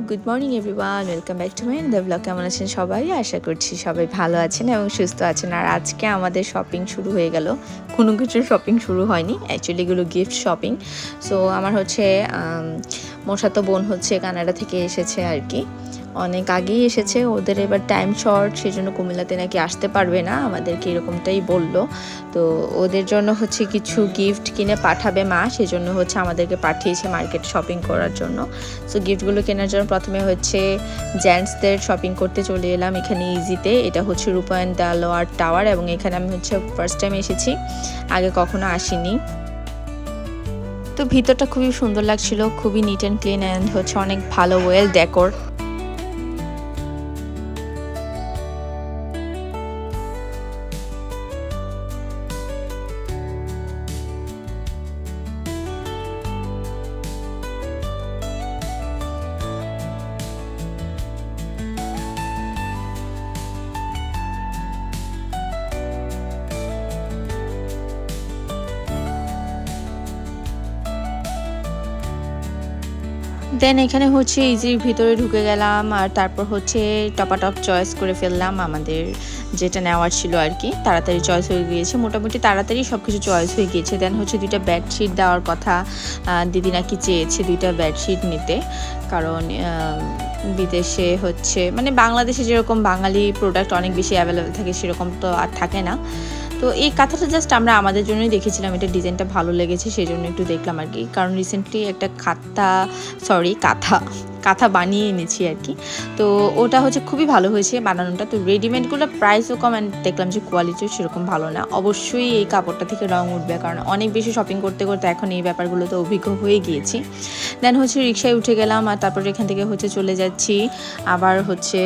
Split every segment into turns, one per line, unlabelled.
Good morning everyone, welcome back to my another blog. কেমন আছেন সবাই? আশা করছি সবাই ভালো আছেন এবং সুস্থ আছেন। আর আজকে আমাদের শপিং শুরু হয়ে গেল। কোনো কিছুর শপিং শুরু হয়নি, অ্যাকচুয়ালি এগুলো গিফট শপিং। সো আমার হচ্ছে মোসাতো বোন হচ্ছে কানাডা থেকে এসেছে আর কি, অনেক আগেই এসেছে। ওদের এবার টাইম শর্ট, সেই জন্য কুমিল্লাতে নাকি আসতে পারবে না, আমাদেরকে এরকমটাই বললো। তো ওদের জন্য হচ্ছে কিছু গিফট কিনে পাঠাবে মা, সেজন্য হচ্ছে আমাদেরকে পাঠিয়েছে মার্কেট শপিং করার জন্য। সো গিফটগুলো কেনার জন্য প্রথমে হচ্ছে জেন্টসদের শপিং করতে চলে এলাম এখানে ইজিতে। এটা হচ্ছে রূপায়ণ দেলোয়ার টাওয়ার এবং এখানে আমি হচ্ছে ফার্স্ট টাইম এসেছি, আগে কখনো আসিনি। তো ভিতরটা খুবই সুন্দর লাগছিল, খুবই নিট অ্যান্ড ক্লিন অ্যান্ড হচ্ছে অনেক ভালো ওয়েল ডেকোর। দেন এখানে হচ্ছে ইজির ভিতরে ঢুকে গেলাম, আর তারপর হচ্ছে টপাটপ চয়েস করে ফেললাম আমাদের যেটা নেওয়ার ছিল আর কি। তাড়াতাড়ি চয়েস হয়ে গিয়েছে, মোটামুটি তাড়াতাড়ি সব কিছু চয়েস হয়ে গিয়েছে। দেন হচ্ছে দুইটা বেডশিট দেওয়ার কথা, দিদি নাকি চেয়েছে দুইটা বেডশিট নিতে, কারণ বিদেশে হচ্ছে মানে বাংলাদেশে যেরকম বাঙালি প্রোডাক্ট অনেক বেশি অ্যাভেলেবেল থাকে সেরকম তো আর থাকে না। তো এই কাঁথাটা জাস্ট আমরা আমাদের জন্যই দেখেছিলাম, এটা ডিজাইনটা ভালো লেগেছে সেই জন্য একটু দেখলাম আর কি। কারণ রিসেন্টলি একটা কাঁথা বানিয়ে এনেছি আর কি, তো ওটা হচ্ছে খুবই ভালো হয়েছে বানানোটা। তো রেডিমেডগুলো প্রাইসও কম অ্যান্ড দেখলাম যে কোয়ালিটিও সেরকম ভালো না। অবশ্যই এই কাপড়টা থেকে রং উঠবে, কারণ অনেক বেশি শপিং করতে করতে এখন এই ব্যাপারগুলোতে অভিজ্ঞ হয়ে গিয়েছি। দেন হচ্ছে রিক্সায় উঠে গেলাম, আর তারপর এখান থেকে হচ্ছে চলে যাচ্ছি আবার হচ্ছে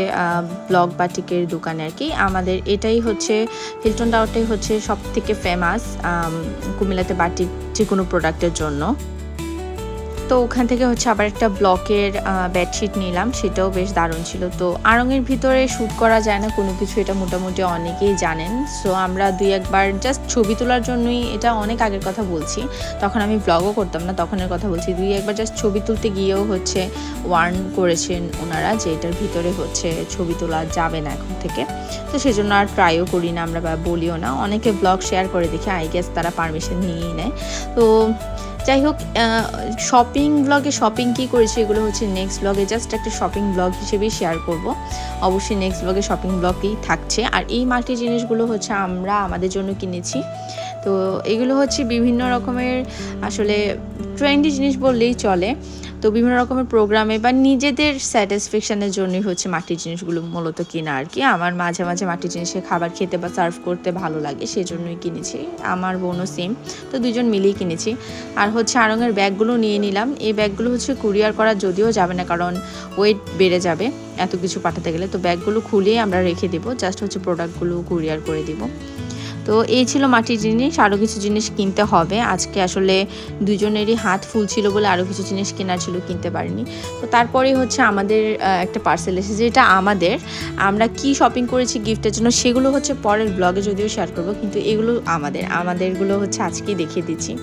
ব্লক বাটিকের দোকানে আর কি। আমাদের এটাই হচ্ছে হিলটন টাওয়ারটাই হচ্ছে সব থেকে ফেমাস কুমিল্লাতে বাটিক যে কোনো প্রোডাক্টের জন্য। তো ওখান থেকে হচ্ছে আবার একটা ব্লকের বেডশিট নিলাম, সেটাও বেশ দারুণ ছিল। তো আড়ংয়ের ভিতরে শ্যুট করা যায় না কোনো কিছু, এটা মোটামুটি অনেকেই জানেন। সো আমরা দুই একবার জাস্ট ছবি তোলার জন্যই, এটা অনেক আগের কথা বলছি, তখন আমি ব্লগও করতাম না, তখনের কথা বলছি। দুই একবার জাস্ট ছবি তুলতে গিয়েও হচ্ছে ওয়ার্ন করেছেন ওনারা যে এটার ভিতরে হচ্ছে ছবি তোলা যাবে না এখন থেকে। তো সেজন্য আর ট্রাইও করি না আমরা, বা বলিও না। অনেকে ব্লগ শেয়ার করে দেখি, আই গেস তারা পারমিশন নিয়েই নেয়। তো যাই হোক, শপিং ব্লগে শপিং কী করেছি এগুলো হচ্ছে নেক্সট ব্লগে জাস্ট একটা শপিং ব্লগ হিসেবেই শেয়ার করব। অবশ্যই নেক্সট ব্লগে শপিং ব্লগই থাকছে। আর এই মাল্টি জিনিসগুলো হচ্ছে আমরা আমাদের জন্য কিনেছি। তো এগুলো হচ্ছে বিভিন্ন রকমের আসলে ট্রেন্ডি জিনিস বললেই চলে। তো বিভিন্ন রকমের প্রোগ্রামে বা নিজেদের স্যাটিসফ্যাকশানের জন্যই হচ্ছে মাটির জিনিসগুলো মূলত কিনা আর কি। আমার মাঝে মাঝে মাটির জিনিসে খাবার খেতে বা সার্ভ করতে ভালো লাগে, সেজন্যই কিনেছি। আমার বোনও সেম, তো দুজন মিলেই কিনেছি। আর হচ্ছে আড়ংয়ের ব্যাগগুলো নিয়ে নিলাম। এই ব্যাগগুলো হচ্ছে কুরিয়ার করা যদিও যাবে না, কারণ ওয়েট বেড়ে যাবে এত কিছু পাঠাতে গেলে। তো ব্যাগগুলো খুলেই আমরা রেখে দেবো, জাস্ট হচ্ছে প্রোডাক্টগুলো কুরিয়ার করে দিব। তো এই ছিল মাটির জিনিস। আরও কিছু জিনিস কিনতে হবে, আজকে আসলে দুজনেরই হাত ফুল ছিল বলে আরও কিছু জিনিস কেনার ছিল, কিনতে পারিনি। তো তারপরেই হচ্ছে আমাদের একটা পার্সেল এসেছে, যেটা আমরা কি শপিং করেছি গিফটের জন্য সেগুলো হচ্ছে পরের ব্লগে যদিও শেয়ার করবো, কিন্তু এগুলো আমাদেরগুলো হচ্ছে আজকেই দেখিয়ে দিচ্ছি।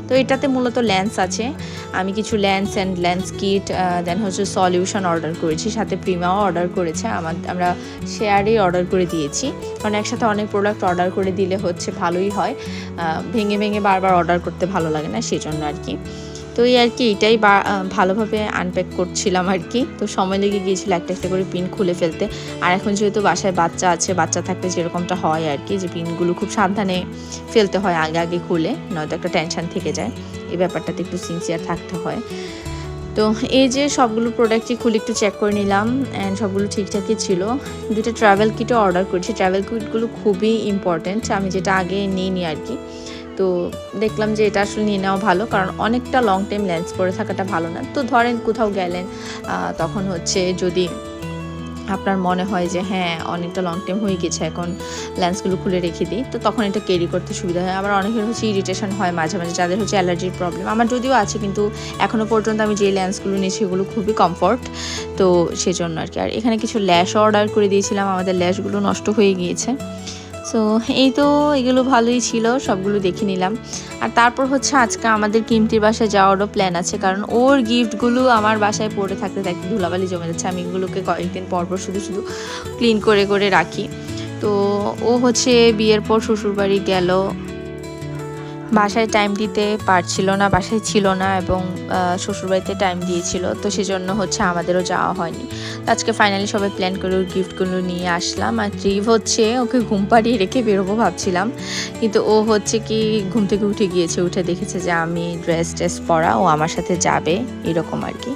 তো এটাতে মূলত লেন্স আছে, আমি কিছু লেন্স অ্যান্ড লেন্স কিট, দেন হচ্ছে সলিউশন অর্ডার করেছি, সাথে প্রিমাও অর্ডার করেছে। আমরা শেয়ারেই অর্ডার করে দিয়েছি, কারণ একসাথে অনেক প্রোডাক্ট অর্ডার করে দিলে হচ্ছে ভালোই হয়, ভেঙে ভেঙে বারবার অর্ডার করতে ভালো লাগে না, সেজন্য আর কি। তো এই আর কি, এটাই ভালোভাবে আনপ্যাক করছিলাম আর কি। তো সময় লেগে গিয়েছিল একটা একটা করে পিন খুলে ফেলতে। আর এখন যেহেতু বাসায় বাচ্চা আছে, বাচ্চা থাকলে যেরকমটা হয় আর কি, যে পিনগুলো খুব সাবধানে ফেলতে হয় আগে আগে খুলে, নয়তো একটা টেনশন থেকে যায়। এই ব্যাপারটাতে একটু সিনসিয়ার থাকতে হয়। তো এই যে সবগুলো প্রোডাক্টই খুলে একটু চেক করে নিলাম, অ্যান্ড সবগুলো ঠিকঠাকই ছিল। দুটো ট্রাভেল কিটও অর্ডার করেছি, ট্রাভেল কিটগুলো খুবই ইম্পর্ট্যান্ট, আমি যেটা আগে নিইনি আর কি। তো দেখলাম যে এটা আসলে নিয়ে নেওয়া ভালো, কারণ অনেকটা লং টাইম লেন্স পরে থাকাটা ভালো না। তো ধরেন কোথাও গেলেন, তখন হচ্ছে যদি আপনার মনে হয় যে হ্যাঁ অনেকটা লং টাইম হয়ে গেছে, এখন লেন্সগুলো খুলে রেখে দিই, তো তখন এটা ক্যারি করতে সুবিধা হয়। আবার অনেকের হচ্ছে ইরিটেশন হয় মাঝে মাঝে, যাদের হচ্ছে অ্যালার্জির প্রবলেম, আমার যদিও আছে, কিন্তু এখনও পর্যন্ত আমি যে লেন্সগুলো নিয়েছি ওগুলো খুবই কমফর্ট, তো সেজন্য আর কি। আর এখানে কিছু ল্যাশ অর্ডার করে দিয়েছিলাম, আমাদের ল্যাশগুলো নষ্ট হয়ে গিয়েছে। সো এই তো এগুলো ভালোই ছিল, সবগুলো দেখে নিলাম। আর তারপর হচ্ছে আজকে আমাদের কিমতির বাসায় যাওয়ারও প্ল্যান আছে, কারণ ওর গিফটগুলো আমার বাসায় পড়ে থাকতে থাকতে ধুলাবালি জমে যাচ্ছে। আমি এগুলোকে কয়েকদিন পর পর শুধু শুধু ক্লিন করে করে রাখি। তো ও হচ্ছে বিয়ের পর শ্বশুরবাড়ি গেল, বাসায় টাইম দিতে পারছিল না, বাসায় ছিল না, এবং শ্বশুরবাড়িতে টাইম দিয়েছিল, তো সেজন্য হচ্ছে আমাদেরও যাওয়া হয়নি। তো আজকে ফাইনালি সবাই প্ল্যান করে ওর গিফটগুলো নিয়ে আসলাম। আর ট্রিপ হচ্ছে ওকে ঘুম পাড়িয়ে রেখে বেরোবো ভাবছিলাম, কিন্তু ও হচ্ছে কি ঘুম থেকে উঠে গিয়েছে, উঠে দেখেছে যে আমি ড্রেস পরা, ও আমার সাথে যাবে এরকম আর কি।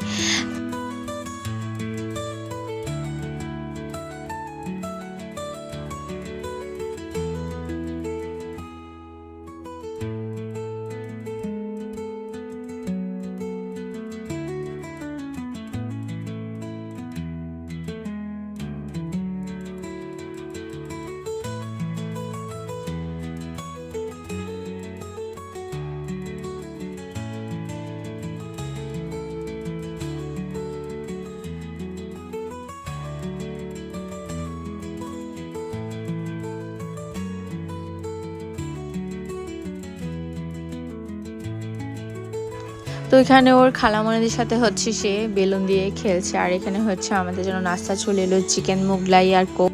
তো এখানে ওর খালামণিদের সাথে হচ্ছে সে বেলুন দিয়ে খেলছে, আর এখানে হচ্ছে আমাদের জন্য নাস্তা চলে এলো, চিকেন মোগলাই আর কোক।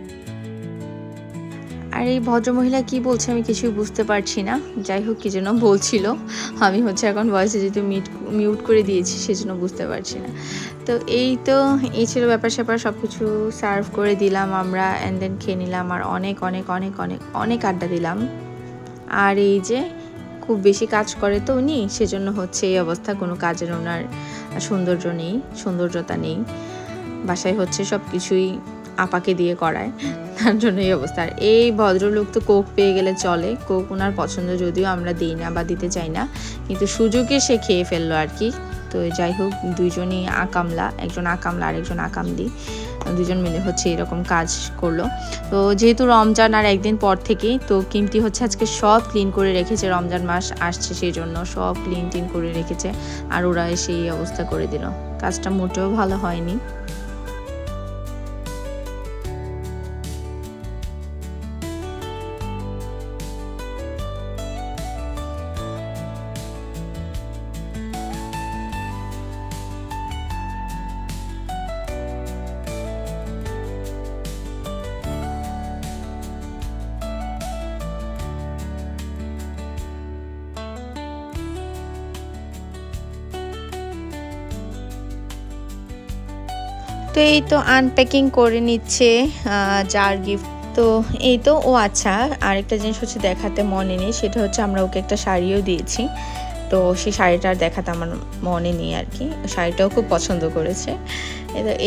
আর এই ভদ্রমহিলা কি বলছে আমি কিছুই বুঝতে পারছি না, যাই হোক কি যেন বলছিল। আমি হচ্ছে এখন ভয়েসে যেহেতু মিউট করে দিয়েছি সেজন্য বুঝতে পারছি না। তো এই ছিল ব্যাপার স্যাপার, সব কিছু সার্ভ করে দিলাম আমরা, অ্যান্ড দেন খেয়ে নিলাম, আর অনেক অনেক অনেক অনেক অনেক আড্ডা দিলাম। আর এই যে খুব বেশি কাজ করে তো উনি, সেজন্য হচ্ছে এই অবস্থা, কোনো কাজের ওনার সৌন্দর্যতা নেই, বাসায় হচ্ছে সব কিছুই আপাকে দিয়ে করায়, তার জন্য এই অবস্থা। আর এই ভদ্রলোক তো কোক পেয়ে গেলে চলে, কোক ওনার পছন্দ, যদিও আমরা দিই না বা দিতে চাই না, কিন্তু সুযোগে সে খেয়ে ফেললো আর কি। তো যাই হোক, দুইজনই আকামলা, একজন আকামলা আর একজন আকামদি, দুজন মিলে হচ্ছে এরকম কাজ করলো। তো যেহেতু রমজান আর একদিন পর থেকেই, তো কিমতি হচ্ছে আজকে সব ক্লিন করে রেখেছে, রমজান মাস আসছে সেই জন্য সব ক্লিন টিন করে রেখেছে, আর ওরা এসে এই অবস্থা করে দিল। কাজটা মোটেও ভালো হয়নি। তো এই তো আনপ্যাকিং করে নিচ্ছে যার গিফট। তো এই তো ও আচ্ছা, আরেকটা জিনিস হচ্ছে দেখাতে মনে নেই, সেটা হচ্ছে আমরা ওকে একটা শাড়িও দিয়েছি, তো সেই শাড়িটা আর দেখাতে আমার মনে নেই আর কি, শাড়িটাও খুব পছন্দ করেছে।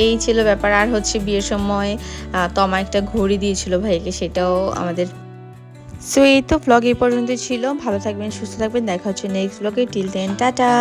এই ছিল ব্যাপার। আর হচ্ছে বিয়ের সময় তমা একটা ঘড়ি দিয়েছিল ভাইকে, সেটাও আমাদের। সো এই তো ব্লগ এই পর্যন্ত ছিল, ভালো থাকবেন, সুস্থ থাকবেন, দেখা হচ্ছে নেক্সট ব্লগে, টিল দেন টাটা।